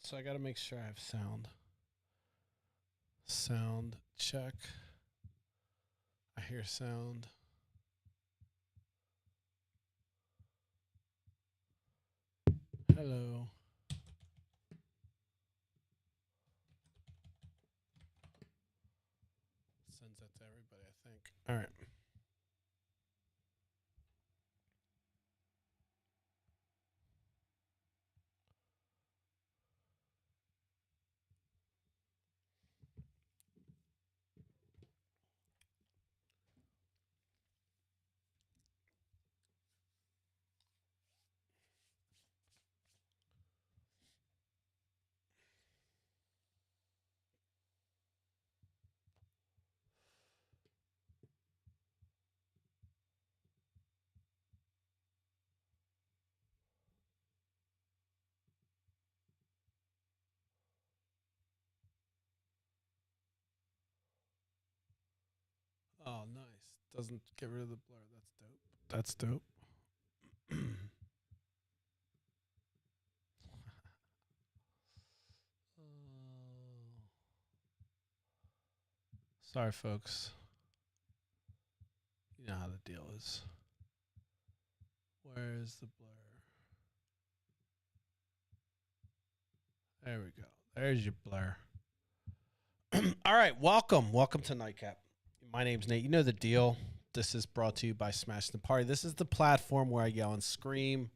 So I got to make sure I have sound. Sound check. I hear sound. Hello. Sends that to everybody, I think. All right. Oh, nice. Doesn't get rid of the blur. That's dope. That's dope. Oh. Sorry, folks. You know how the deal is. Where is the blur? There we go. There's your blur. All right, welcome. Welcome to Nightcap. My name's Nate. You know the deal. This is brought to you by Smash the Party. This is the platform where I yell and scream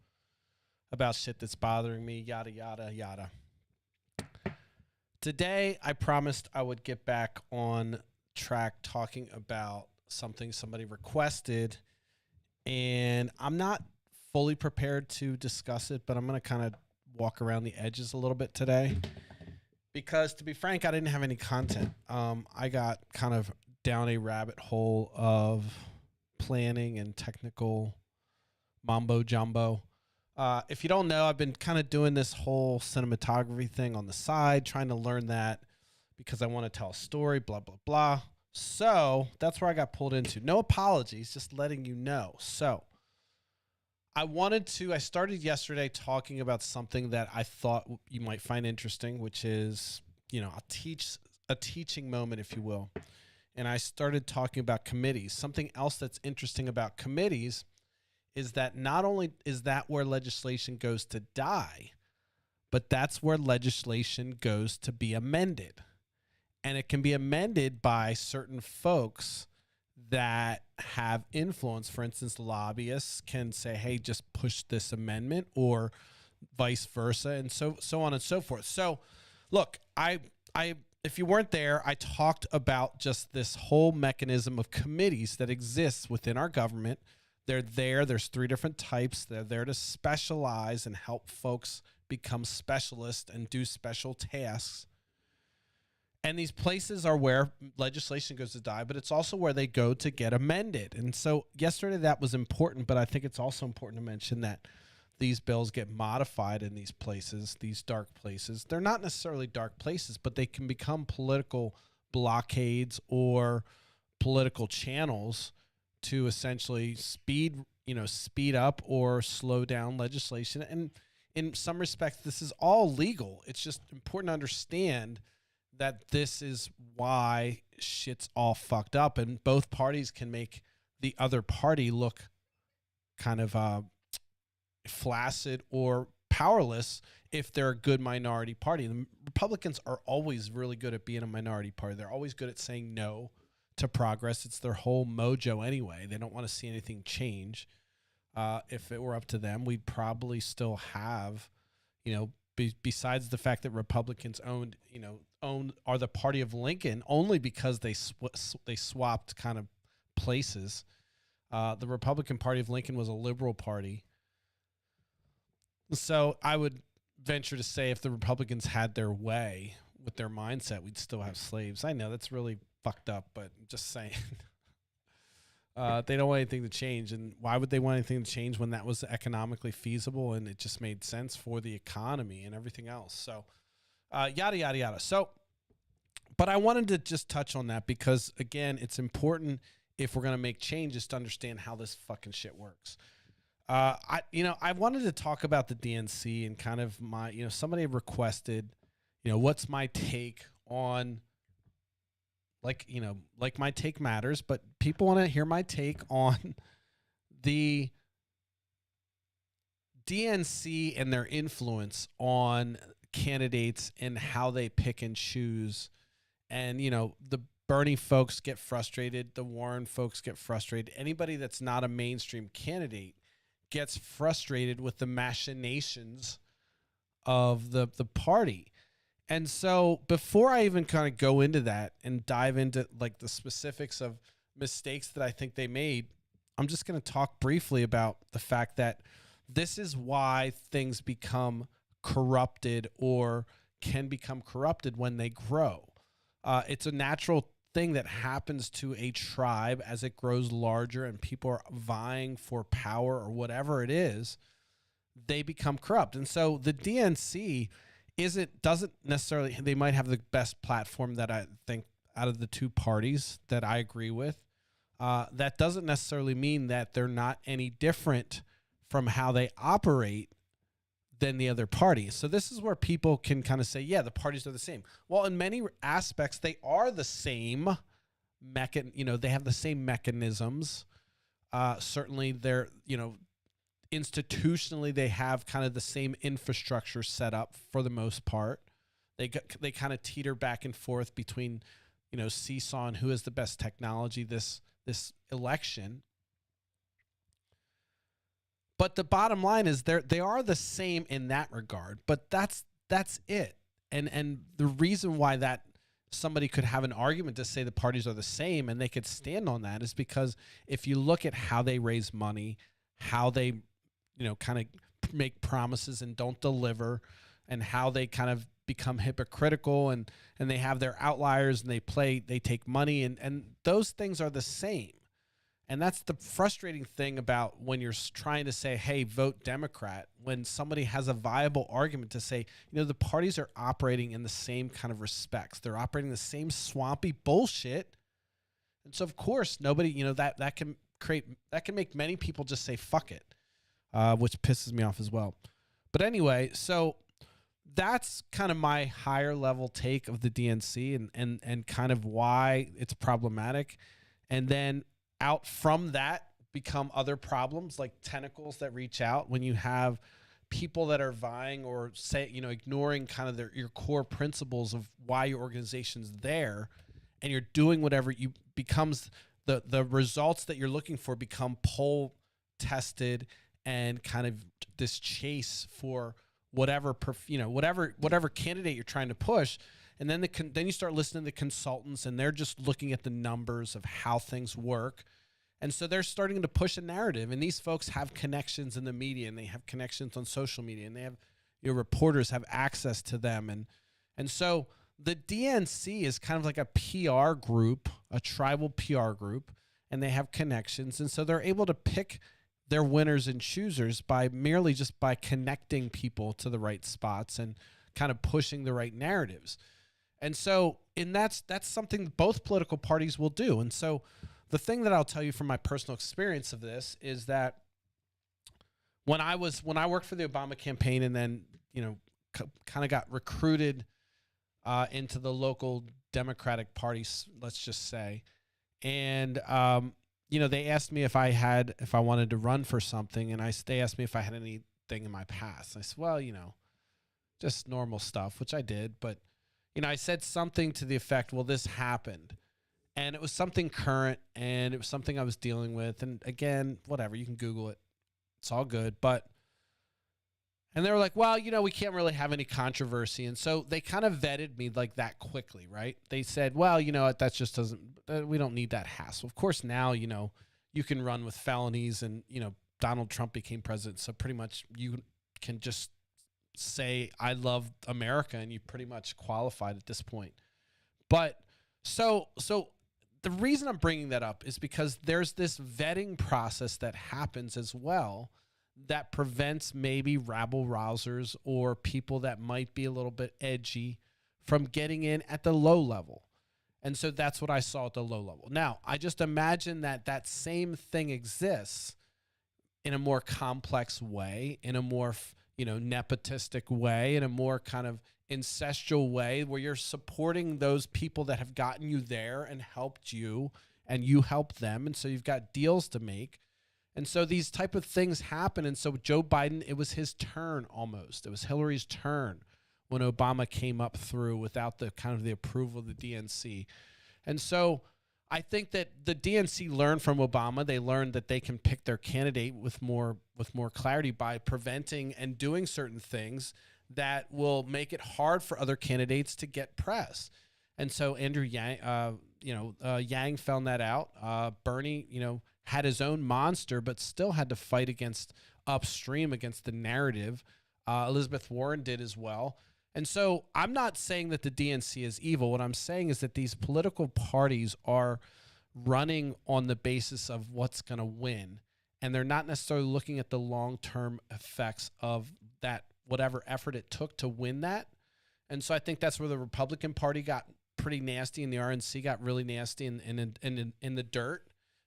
about shit that's bothering me, yada, yada, yada. Today, I promised I would get back on track talking about something somebody requested, and I'm not fully prepared to discuss it, but I'm going to kind of walk around the edges a little bit today because, to be frank, I didn't have any content. I got kind of down a rabbit hole of planning and technical mambo jumbo. If you don't know, I've been kind of doing this whole cinematography thing on the side, trying to learn that because I want to tell a story, blah, blah, blah. So that's where I got pulled into. No apologies, just letting you know. So I started yesterday talking about something that I thought you might find interesting, which is, a teaching moment, if you will. And I started talking about committees. Something else that's interesting about committees is that not only is that where legislation goes to die, but that's where legislation goes to be amended. And it can be amended by certain folks that have influence. For instance, lobbyists can say, hey, just push this amendment, or vice versa, and so on and so forth. So look, I if you weren't there, I talked about just this whole mechanism of committees that exists within our government. They're there. There's three different types. They're there to specialize and help folks become specialists and do special tasks. And these places are where legislation goes to die, but it's also where they go to get amended. And so yesterday that was important, but I think it's also important to mention that these bills get modified in these places, these dark places. They're not necessarily dark places, but they can become political blockades or political channels to essentially speed up or slow down legislation. And in some respects, this is all legal. It's just important to understand that this is why shit's all fucked up, and both parties can make the other party look kind of flaccid or powerless if they're a good minority party. The Republicans are always really good at being a minority party. They're always good at saying no to progress. It's their whole mojo anyway. They don't want to see anything change. If it were up to them, we'd probably still have, besides the fact that Republicans are the party of Lincoln only because they swapped kind of places. The Republican Party of Lincoln was a liberal party. So I would venture to say if the Republicans had their way with their mindset, we'd still have slaves. I know that's really fucked up, but I'm just saying. They don't want anything to change. And why would they want anything to change when that was economically feasible and it just made sense for the economy and everything else? So yada, yada, yada. So, but I wanted to just touch on that because, again, it's important if we're going to make changes to understand how this fucking shit works. I wanted to talk about the DNC and kind of somebody requested, what's my take on, like my take matters, but people want to hear my take on the DNC and their influence on candidates and how they pick and choose. And, the Bernie folks get frustrated. The Warren folks get frustrated. Anybody that's not a mainstream candidate gets frustrated with the machinations of the party. And so before I even kind of go into that and dive into like the specifics of mistakes that I think they made, I'm just going to talk briefly about the fact that this is why things become corrupted or can become corrupted when they grow. It's a natural thing that happens to a tribe as it grows larger and people are vying for power or whatever it is, they become corrupt. And so the DNC doesn't necessarily, they might have the best platform that I think out of the two parties that I agree with. That doesn't necessarily mean that they're not any different from how they operate than the other party. So this is where people can kind of say, yeah, the parties are the same. Well, in many aspects, they are the same. They have the same mechanisms. Certainly, they're, institutionally, they have kind of the same infrastructure set up for the most part. They kind of teeter back and forth between, seesaw and who has the best technology this election. But the bottom line is they are the same in that regard, but that's it. And the reason why that somebody could have an argument to say the parties are the same and they could stand on that is because if you look at how they raise money, how they, kind of make promises and don't deliver, and how they kind of become hypocritical and they have their outliers and they take money and those things are the same. And that's the frustrating thing about when you're trying to say, hey, vote Democrat, when somebody has a viable argument to say, the parties are operating in the same kind of respects. They're operating the same swampy bullshit. And so, of course, nobody, that can make many people just say, fuck it, which pisses me off as well. But anyway, so that's kind of my higher level take of the DNC and kind of why it's problematic. And then out from that become other problems like tentacles that reach out when you have people that are vying or say, ignoring kind of your core principles of why your organization's there, and you're doing whatever becomes the results that you're looking for become poll tested and kind of this chase for whatever candidate you're trying to push. And then then you start listening to consultants, and they're just looking at the numbers of how things work. And so they're starting to push a narrative. And these folks have connections in the media, and they have connections on social media, and they have reporters have access to them. And so the DNC is kind of like a PR group, a tribal PR group, and they have connections. And so they're able to pick their winners and choosers merely just by connecting people to the right spots and kind of pushing the right narratives. And so, that's something both political parties will do. And so the thing that I'll tell you from my personal experience of this is that when I worked for the Obama campaign and then, kind of got recruited into the local Democratic Party, let's just say, and, they asked me if I wanted to run for something, and they asked me if I had anything in my past. I said, well, just normal stuff, which I did, but I said something to the effect, well, this happened. And it was something current, and it was something I was dealing with. And again, whatever, you can Google it. It's all good. And they were like, well, we can't really have any controversy. And so they kind of vetted me like that quickly, right? They said, well, that just we don't need that hassle. Of course, now, you can run with felonies, and, Donald Trump became president. So pretty much you can just say, I love America, and you pretty much qualified at this point. But so the reason I'm bringing that up is because there's this vetting process that happens as well that prevents maybe rabble-rousers or people that might be a little bit edgy from getting in at the low level. And so that's what I saw at the low level. Now, I just imagine that same thing exists in a more complex way, in a more, nepotistic way, in a more kind of ancestral way, where you're supporting those people that have gotten you there and helped you, and you help them. And so you've got deals to make. And so these type of things happen. And so Joe Biden, it was his turn almost. It was Hillary's turn when Obama came up through without the kind of the approval of the DNC. And so I think that the DNC learned from Obama. They learned that they can pick their candidate with more clarity by preventing and doing certain things that will make it hard for other candidates to get press. And so Andrew Yang, Yang found that out. Bernie, had his own monster, but still had to fight against upstream, against the narrative. Elizabeth Warren did as well. And so I'm not saying that the DNC is evil. What I'm saying is that these political parties are running on the basis of what's going to win. And they're not necessarily looking at the long-term effects of that, whatever effort it took to win that. And so I think that's where the Republican Party got pretty nasty and the RNC got really nasty in the dirt,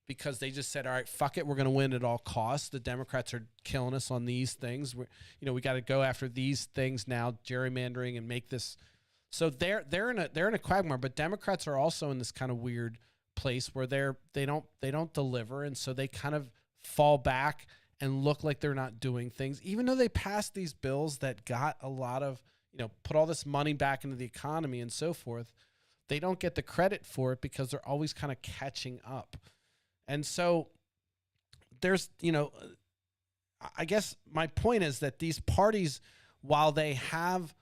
because they just said, all right, fuck it, we're going to win at all costs. The Democrats are killing us on these things. We got to go after these things now, gerrymandering, and make this. So they're in a quagmire. But Democrats are also in this kind of weird place where they don't deliver, and so they kind of fall back and look like they're not doing things, even though they passed these bills that got a lot of, put all this money back into the economy and so forth. They don't get the credit for it because they're always kind of catching up. And so there's, I guess my point is that these parties, while they have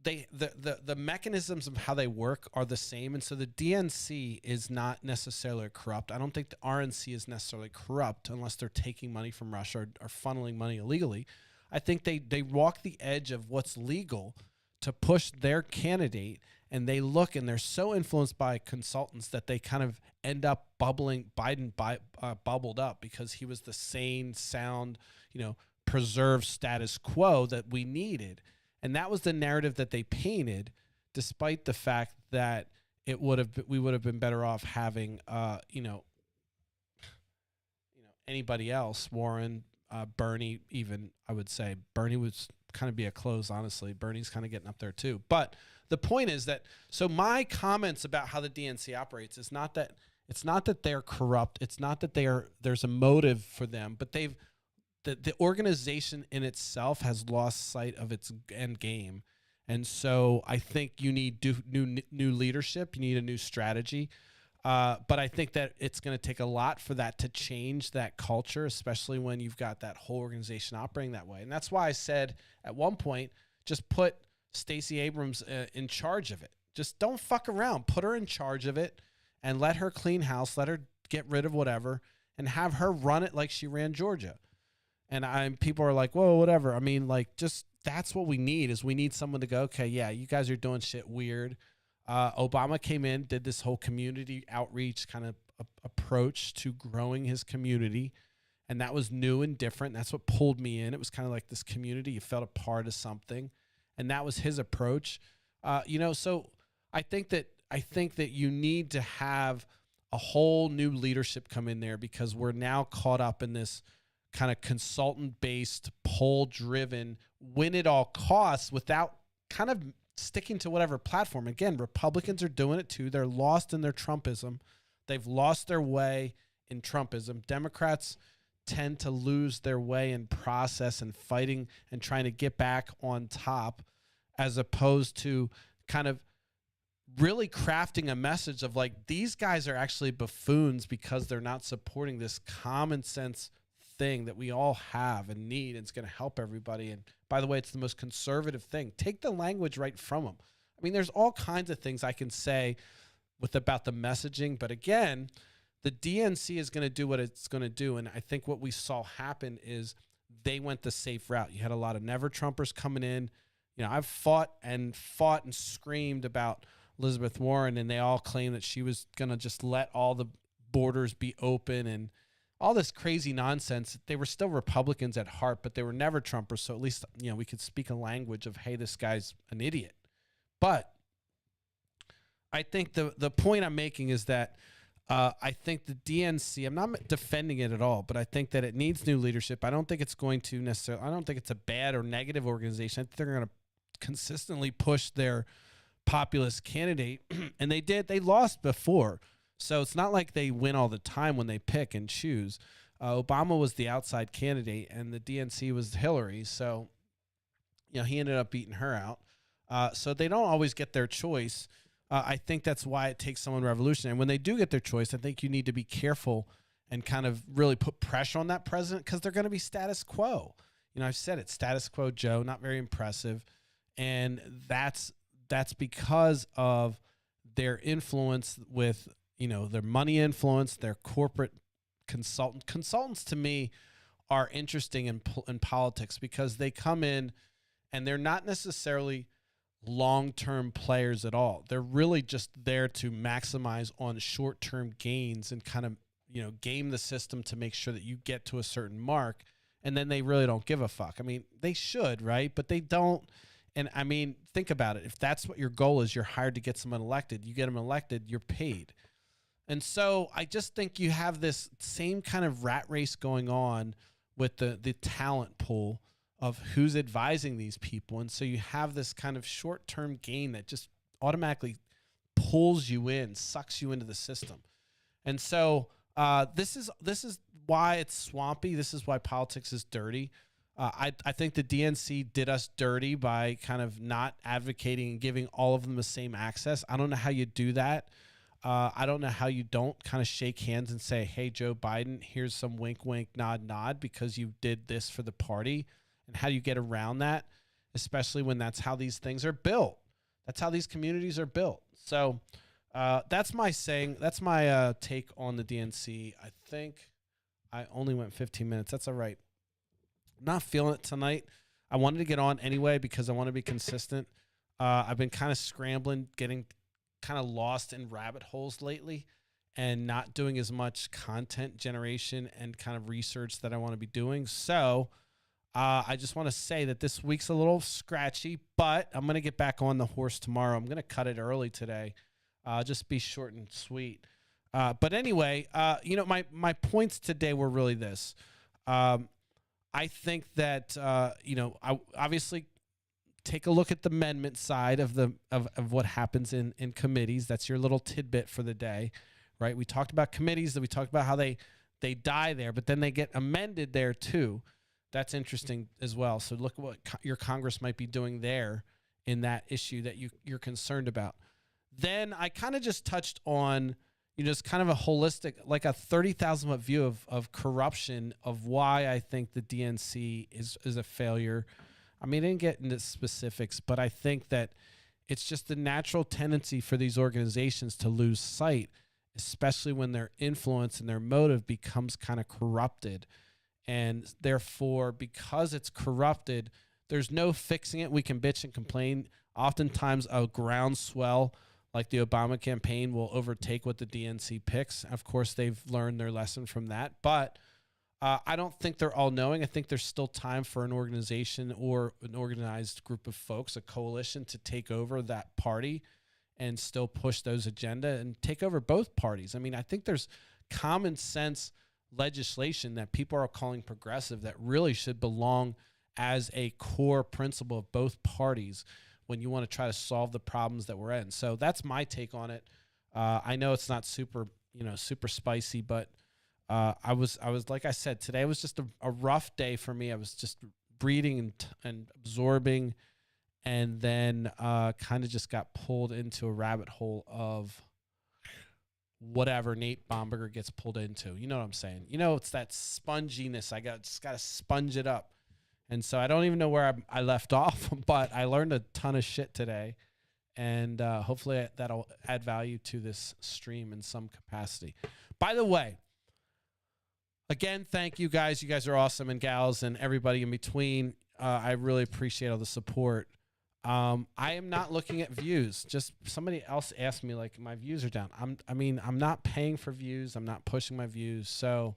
the mechanisms of how they work are the same. And so the DNC is not necessarily corrupt. I don't think the RNC is necessarily corrupt unless they're taking money from Russia or funneling money illegally. I think they walk the edge of what's legal to push their candidate, and they look and they're so influenced by consultants that they kind of end up bubbled up because he was the sane, sound, preserved status quo that we needed. And that was the narrative that they painted, despite the fact that we would have been better off having, anybody else, Warren, Bernie, even. I would say Bernie would kind of be a close, honestly. Bernie's kind of getting up there too. But the point is that, so my comments about how the DNC operates is not that they're corrupt. It's not that there's a motive for them, but the organization in itself has lost sight of its end game. And so I think you need new leadership. You need a new strategy. But I think that it's going to take a lot for that to change that culture, especially when you've got that whole organization operating that way. And that's why I said at one point, just put Stacey Abrams in charge of it. Just don't fuck around. Put her in charge of it and let her clean house. Let her get rid of whatever and have her run it like she ran Georgia. And people are like, whoa, whatever. I mean, like, just that's what we need is we need someone to go, okay, yeah, you guys are doing shit weird. Obama came in, did this whole community outreach kind of approach to growing his community. And that was new and different. That's what pulled me in. It was kind of like this community. You felt a part of something. And that was his approach. So I think that you need to have a whole new leadership come in there, because we're now caught up in this kind of consultant-based, poll-driven, win at all costs without kind of sticking to whatever platform. Again, Republicans are doing it too. They're lost in their Trumpism. They've lost their way in Trumpism. Democrats tend to lose their way in process and fighting and trying to get back on top, as opposed to kind of really crafting a message of like, these guys are actually buffoons because they're not supporting this common sense thing that we all have and need, and it's going to help everybody. And by the way, it's the most conservative thing. Take the language right from them. I mean, there's all kinds of things I can say about the messaging, but again, the DNC is going to do what it's going to do. And I think what we saw happen is they went the safe route. You had a lot of never Trumpers coming in. I've fought and screamed about Elizabeth Warren, and they all claim that she was going to just let all the borders be open and all this crazy nonsense. They were still Republicans at heart, but they were never Trumpers. So at least, we could speak a language of, hey, this guy's an idiot. But I think the point I'm making is that I think the DNC, I'm not defending it at all, but I think that it needs new leadership. I don't think it's going to necessarily, I don't think it's a bad or negative organization. I think they're going to consistently push their populist candidate. And they lost before. So it's not like they win all the time when they pick and choose. Obama was the outside candidate and the DNC was Hillary. So, he ended up beating her out. So they don't always get their choice. I think that's why it takes someone revolutionary. And when they do get their choice, I think you need to be careful and kind of really put pressure on that president because they're going to be status quo. I've said it, status quo Joe, not very impressive. And that's because of their influence with, their money influence, their corporate consultants to me are interesting in politics because they come in and they're not necessarily long-term players at all. They're really just there to maximize on short-term gains and kind of, game the system to make sure that you get to a certain mark. And then they really don't give a fuck. I mean, they should, right? But they don't. And I mean, think about it. If that's what your goal is, you're hired to get someone elected. You get them elected, you're paid. And so I just think you have this same kind of rat race going on with the talent pool of who's advising these people. And so you have this kind of short-term gain that just automatically pulls you in, sucks you into the system. And so this is why it's swampy. This is why politics is dirty. I think the DNC did us dirty by kind of not advocating and giving all of them the same access. I don't know how you do that. I don't know how you don't kind of shake hands and say, hey, Joe Biden, here's some wink, wink, nod, nod, because you did this for the party. And how do you get around that, especially when that's how these things are built? That's how these communities are built. So that's my saying. That's my take on the DNC. I think I only went 15 minutes. That's all right. I'm not feeling it tonight. I wanted to get on anyway because I want to be consistent. I've been kind of scrambling, getting kind of lost in rabbit holes lately and not doing as much content generation and kind of research that I want to be doing. So I just want to say that this week's a little scratchy, but I'm going to get back on the horse tomorrow. I'm going to cut it early today. Just be short and sweet. But anyway, my points today were really this. I think that, I obviously take a look at the amendment side of what happens in committees. That's your little tidbit for the day, right? We talked about committees, that we talked about how they die there, but then they get amended there too. That's interesting as well. So look at what your Congress might be doing there in that issue that you're concerned about. Then I kind of just touched on, just kind of a holistic, like a 30,000 foot view of corruption, of why I think the DNC is a failure. I mean, I didn't get into specifics, but I think that it's just the natural tendency for these organizations to lose sight, especially when their influence and their motive becomes kind of corrupted. And therefore, because it's corrupted, there's no fixing it. We can bitch and complain. Oftentimes, a groundswell like the Obama campaign will overtake what the DNC picks. Of course, they've learned their lesson from that. But I don't think they're all knowing. I think there's still time for an organization or an organized group of folks, a coalition, to take over that party and still push those agenda and take over both parties. I mean, I think there's common sense legislation that people are calling progressive that really should belong as a core principle of both parties when you want to try to solve the problems that we're in. So that's my take on it. I know it's not super spicy, but I was like I said, today was just a rough day for me. I was just reading and absorbing, and then kind of just got pulled into a rabbit hole of whatever Nate Bomberger gets pulled into. You know what I'm saying? It's that sponginess. Just got to sponge it up. And so I don't even know where I left off, but I learned a ton of shit today. And hopefully that'll add value to this stream in some capacity. By the way, again, thank you guys. You guys are awesome, and gals and everybody in between. I really appreciate all the support. I am not looking at views. Just somebody else asked me, like, my views are down. I'm not paying for views. I'm not pushing my views. So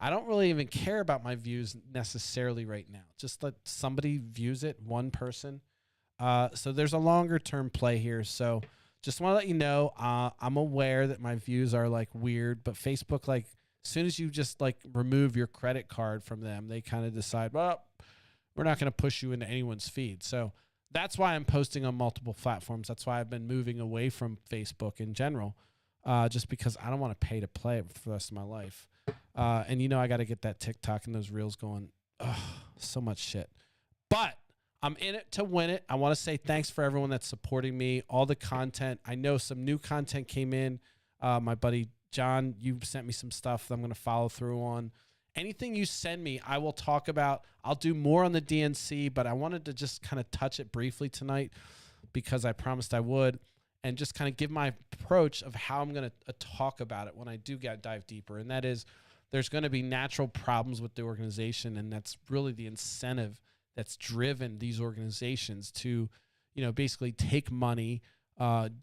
I don't really even care about my views necessarily right now. Just let somebody views it, one person. So there's a longer term play here. So just want to let you know, I'm aware that my views are like weird, but Facebook, like, as soon as you just like remove your credit card from them, they kind of decide, well, we're not going to push you into anyone's feed. So that's why I'm posting on multiple platforms. That's why I've been moving away from Facebook in general, just because I don't want to pay to play it for the rest of my life. And, you know, I got to get that TikTok and those reels going. Ugh, so much shit. But I'm in it to win it. I want to say thanks for everyone that's supporting me, all the content. I know some new content came in. My buddy John, you sent me some stuff that I'm going to follow through on. Anything you send me, I will talk about. I'll do more on the DNC, but I wanted to just kind of touch it briefly tonight because I promised I would, and just kind of give my approach of how I'm going to talk about it when I do dive deeper. And that is, there's going to be natural problems with the organization, and that's really the incentive that's driven these organizations to, you know, basically take money,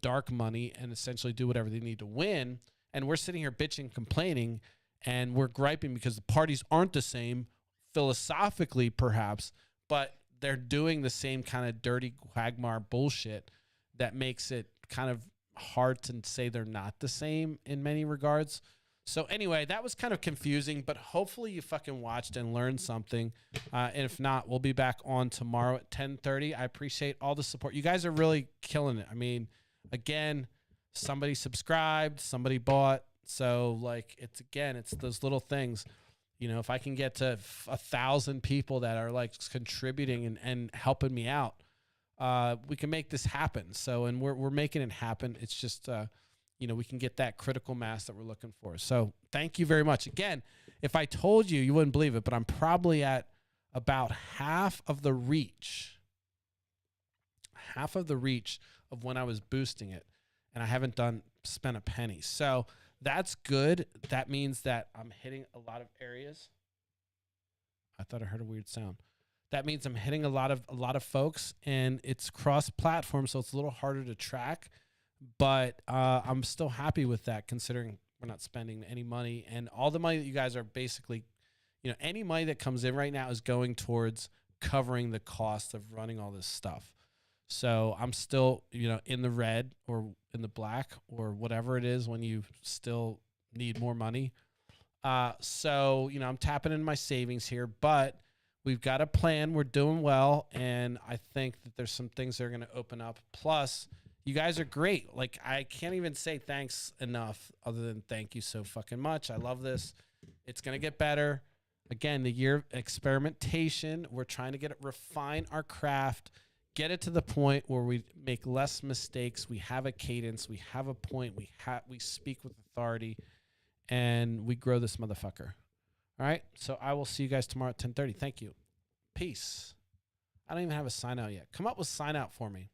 dark money, and essentially do whatever they need to win. And we're sitting here bitching, complaining, and we're griping because the parties aren't the same philosophically, perhaps, but they're doing the same kind of dirty quagmire bullshit that makes it kind of hard to say they're not the same in many regards. So anyway, that was kind of confusing, but hopefully you fucking watched and learned something. And if not, we'll be back on tomorrow at 10:30. I appreciate all the support. You guys are really killing it. I mean, again, somebody subscribed, somebody bought. So like, it's those little things, you know, if I can get to 1,000 people that are like contributing and helping me out, we can make this happen. So, and we're making it happen. It's just, you know, we can get that critical mass that we're looking for. So thank you very much. Again, if I told you, you wouldn't believe it, but I'm probably at about half of the reach of when I was boosting it. And I haven't spent a penny. So that's good. That means that I'm hitting a lot of areas. I thought I heard a weird sound. That means I'm hitting a lot of folks, and it's cross-platform, so it's a little harder to track. But I'm still happy with that, considering we're not spending any money, and all the money that you guys are basically, you know, any money that comes in right now is going towards covering the cost of running all this stuff. So I'm still, you know, in the red or in the black or whatever it is when you still need more money. So, you know, I'm tapping in my savings here, but we've got a plan. We're doing well. And I think that there's some things that are going to open up. Plus, you guys are great. Like, I can't even say thanks enough other than thank you so fucking much. I love this. It's going to get better. Again, the year of experimentation. We're trying to refine our craft, get it to the point where we make less mistakes. We have a cadence. We have a point. We speak with authority, and we grow this motherfucker. All right. So I will see you guys tomorrow at 10:30. Thank you. Peace. I don't even have a sign out yet. Come up with sign out for me.